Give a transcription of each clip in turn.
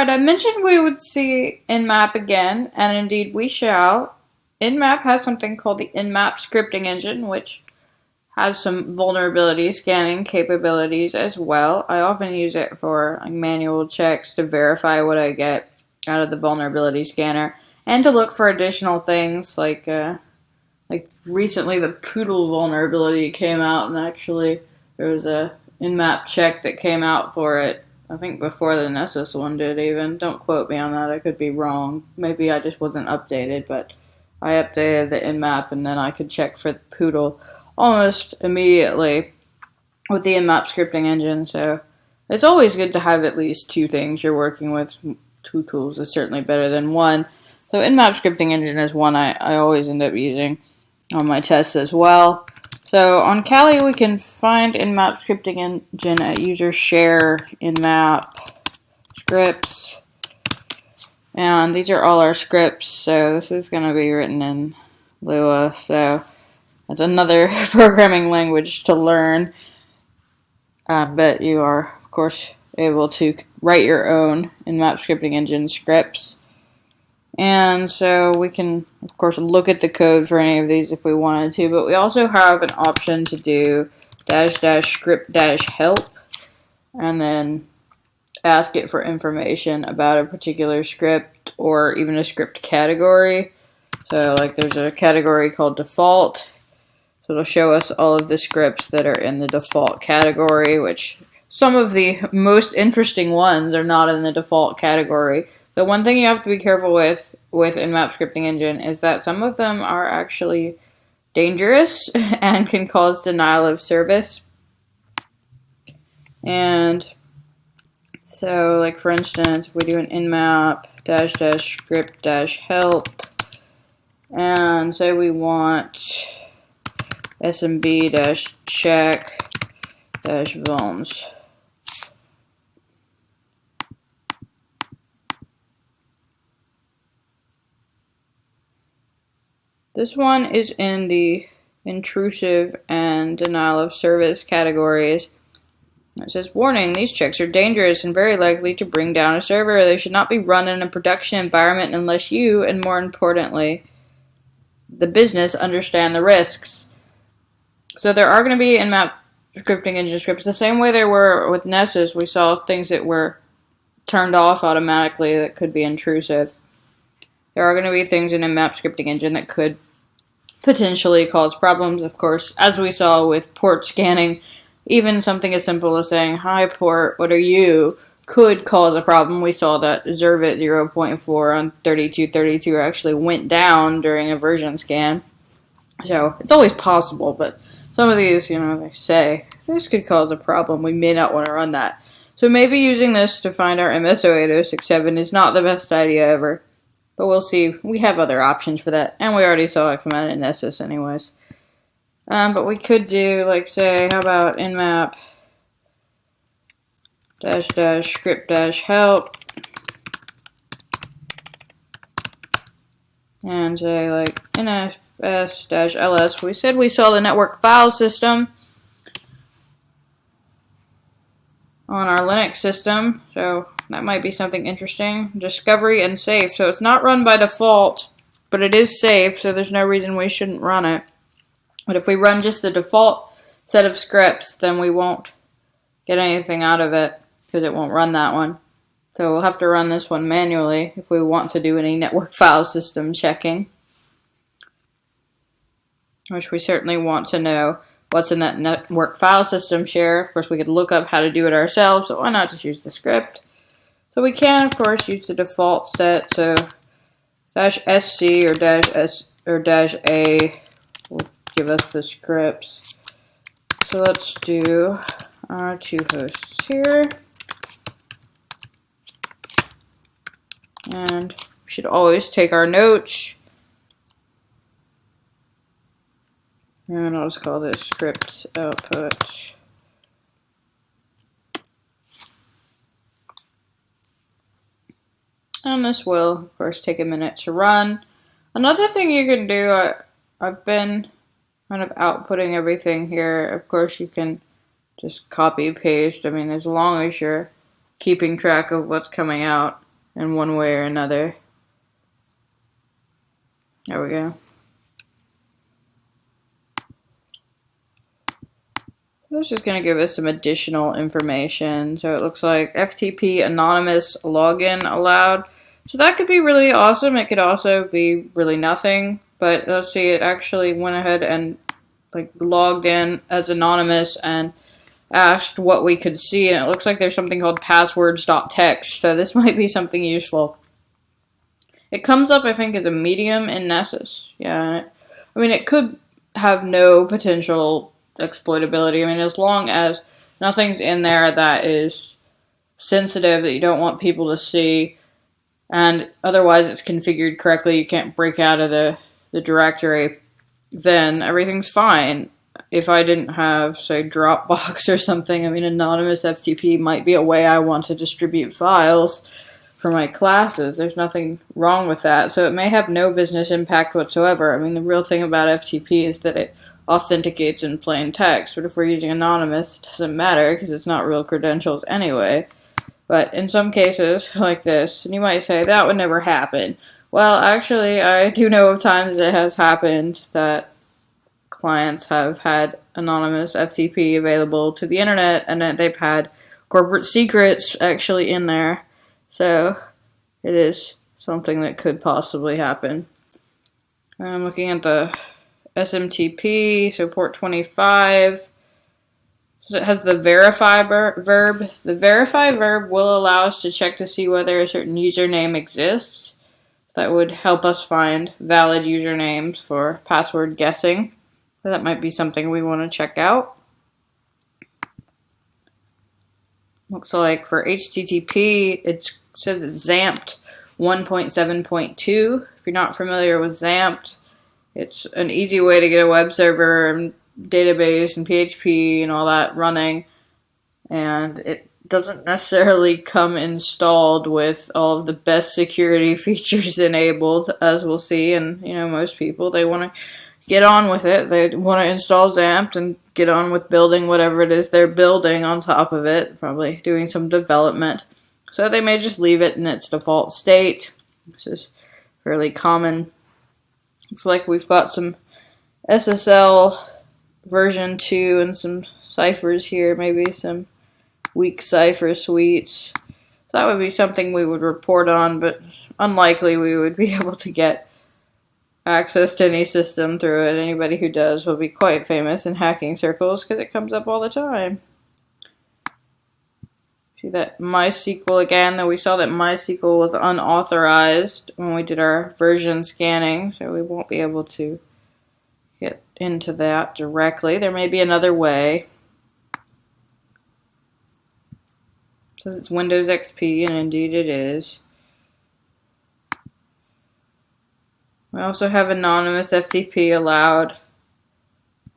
Alright, I mentioned we would see Nmap again, and indeed we shall. Nmap has something called the Nmap scripting engine, which has some vulnerability scanning capabilities as well. I often use it for manual checks to verify what I get out of the vulnerability scanner, and to look for additional things like recently the Poodle vulnerability came out, and actually there was a Nmap check that came out for it. I think before the Nessus one did even. Don't quote me on that, I could be wrong. Maybe I just wasn't updated, but I updated the Nmap and then I could check for the Poodle almost immediately with the Nmap scripting engine. So it's always good to have at least two things you're working with. Two tools is certainly better than one. So Nmap scripting engine is one I always end up using on my tests as well. So on Kali, we can find Nmap scripting engine at user share Nmap scripts. And these are all our scripts. So this is going to be written in Lua. So that's another programming language to learn. But you are, of course, able to write your own Nmap scripting engine scripts. And so we can, of course, look at the code for any of these if we wanted to, but we also have an option to do --script-help and then ask it for information about a particular script or even a script category. So like there's a category called default, so it'll show us all of the scripts that are in the default category, which some of the most interesting ones are not in the default category. The one thing you have to be careful with Nmap scripting engine is that some of them are actually dangerous and can cause denial of service. And so, like for instance, if we do an Nmap --script-help and say we want smb-check-vulns. This one is in the intrusive and denial of service categories. It says, warning, these checks are dangerous and very likely to bring down a server. They should not be run in a production environment unless you, and more importantly, the business, understand the risks. So there are going to be Nmap scripting engine scripts. The same way there were with Nessus, we saw things that were turned off automatically that could be intrusive. There are going to be things in Nmap scripting engine that could potentially cause problems, of course, as we saw with port scanning. Even something as simple as saying, hi port, what are you, could cause a problem. We saw that Zervit 0.4 on 3232 actually went down during a version scan. So it's always possible, but some of these, they say, this could cause a problem. We may not want to run that. So maybe using this to find our MSO8067 is not the best idea ever. But we'll see. We have other options for that. And we already saw it come out in Nessus anyways. But we could do, like, say, how about Nmap --script-help. And say, like, nfs-ls. We said we saw the network file system on our Linux system. So that might be something interesting. Discovery and safe. So it's not run by default, but it is safe, so there's no reason we shouldn't run it. But if we run just the default set of scripts, then we won't get anything out of it, because it won't run that one. So we'll have to run this one manually if we want to do any network file system checking. Which we certainly want to know what's in that network file system share. Of course, we could look up how to do it ourselves, so why not just use the script? So we can, of course, use the default set. So -sc or -s or -a will give us the scripts. So let's do our two hosts here. And we should always take our notes. And I'll just call this script output. And this will, of course, take a minute to run. Another thing you can do, I've been kind of outputting everything here. Of course, you can just copy paste. I mean, as long as you're keeping track of what's coming out. in one way or another. There we go. It's just going to give us some additional information. So it looks like FTP anonymous login allowed. So that could be really awesome. It could also be really nothing. But let's see, it actually went ahead and logged in as anonymous and asked what we could see. And it looks like there's something called passwords.txt. So this might be something useful. It comes up, I think, as a medium in Nessus. Yeah. I mean, it could have no potential exploitability. I mean, as long as nothing's in there that is sensitive that you don't want people to see, and otherwise it's configured correctly, you can't break out of the directory, then everything's fine. If I didn't have, say, Dropbox or something, I mean, anonymous FTP might be a way I want to distribute files for my classes. There's nothing wrong with that. So it may have no business impact whatsoever. I mean, the real thing about FTP is that it authenticates in plain text. But if we're using anonymous, it doesn't matter because it's not real credentials anyway. But in some cases like this, and you might say, that would never happen. Well, actually, I do know of times it has happened that clients have had anonymous FTP available to the internet, and that they've had corporate secrets actually in there. So it is something that could possibly happen. I'm looking at the SMTP, so port 25. So it has the verify verb. The verify verb will allow us to check to see whether a certain username exists. That would help us find valid usernames for password guessing. So that might be something we want to check out. Looks like for HTTP, it says it's XAMPP 1.7.2. If you're not familiar with XAMPP, it's an easy way to get a web server and database and PHP and all that running. And it doesn't necessarily come installed with all of the best security features enabled, as we'll see. And, most people, they want to get on with it. They want to install XAMPP and get on with building whatever it is they're building on top of it, probably doing some development. So they may just leave it in its default state. This is fairly common. Looks like we've got some SSL version 2 and some ciphers here, maybe some weak cipher suites. That would be something we would report on, but unlikely we would be able to get access to any system through it. Anybody who does will be quite famous in hacking circles because it comes up all the time. See that MySQL again, though we saw that MySQL was unauthorized when we did our version scanning, so we won't be able to get into that directly. There may be another way. It says it's Windows XP, and indeed it is. We also have anonymous FTP allowed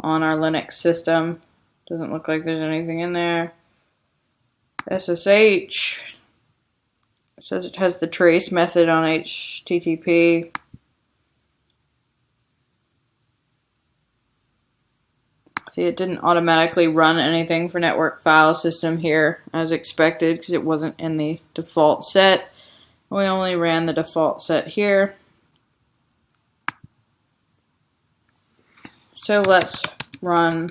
on our Linux system. Doesn't look like there's anything in there. SSH. It says it has the trace method on HTTP. See, it didn't automatically run anything for network file system here as expected because it wasn't in the default set. We only ran the default set here. So let's run.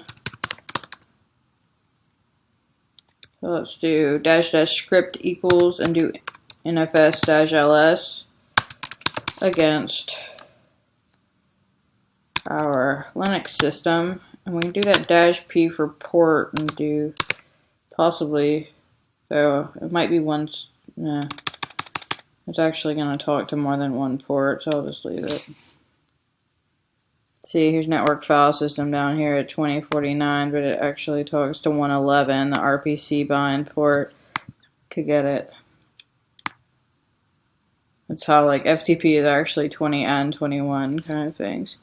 So let's do --script equals and do nfs-ls against our Linux system. And we can do that -p for port and do possibly, so it might be one, it's actually going to talk to more than one port, so I'll just leave it. See, here's network file system down here at 2049, but it actually talks to 111, the RPC bind port. Could get it. That's how FTP is actually 20 and 21 kind of things.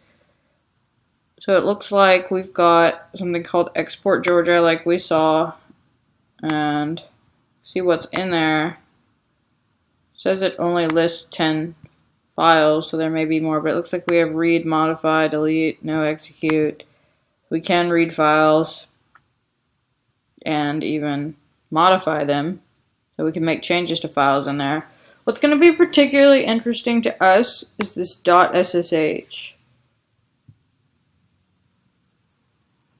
So it looks like we've got something called export Georgia like we saw, and see what's in there. It says it only lists 10 files, so there may be more, but it looks like we have read, modify, delete, no execute. We can read files and even modify them, so we can make changes to files in there. What's going to be particularly interesting to us is this .ssh.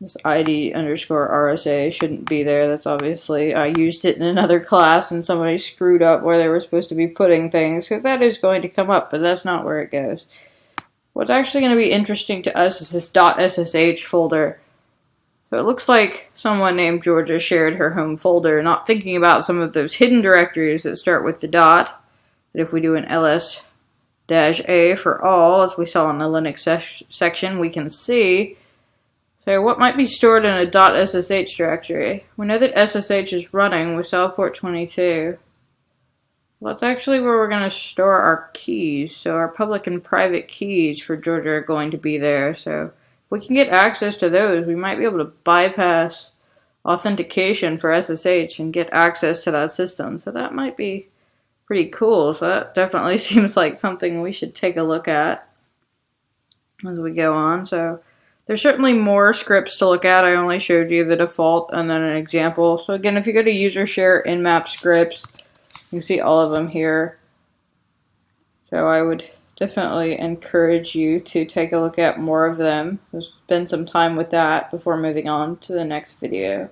This ID underscore RSA shouldn't be there. That's obviously, I used it in another class and somebody screwed up where they were supposed to be putting things, because that is going to come up, but that's not where it goes. What's actually going to be interesting to us is this .ssh folder. So it looks like someone named Georgia shared her home folder, not thinking about some of those hidden directories that start with the dot. That if we do an ls-a for all, as we saw in the Linux section, we can see. So what might be stored in a .ssh directory? We know that SSH is running. We saw port 22. Well, that's actually where we're going to store our keys. So our public and private keys for Georgia are going to be there. So if we can get access to those, we might be able to bypass authentication for SSH and get access to that system. So that might be pretty cool. So that definitely seems like something we should take a look at as we go on. So there's certainly more scripts to look at. I only showed you the default and then an example. So again, if you go to user share nmap scripts, you can see all of them here. So I would definitely encourage you to take a look at more of them. Spend some time with that before moving on to the next video.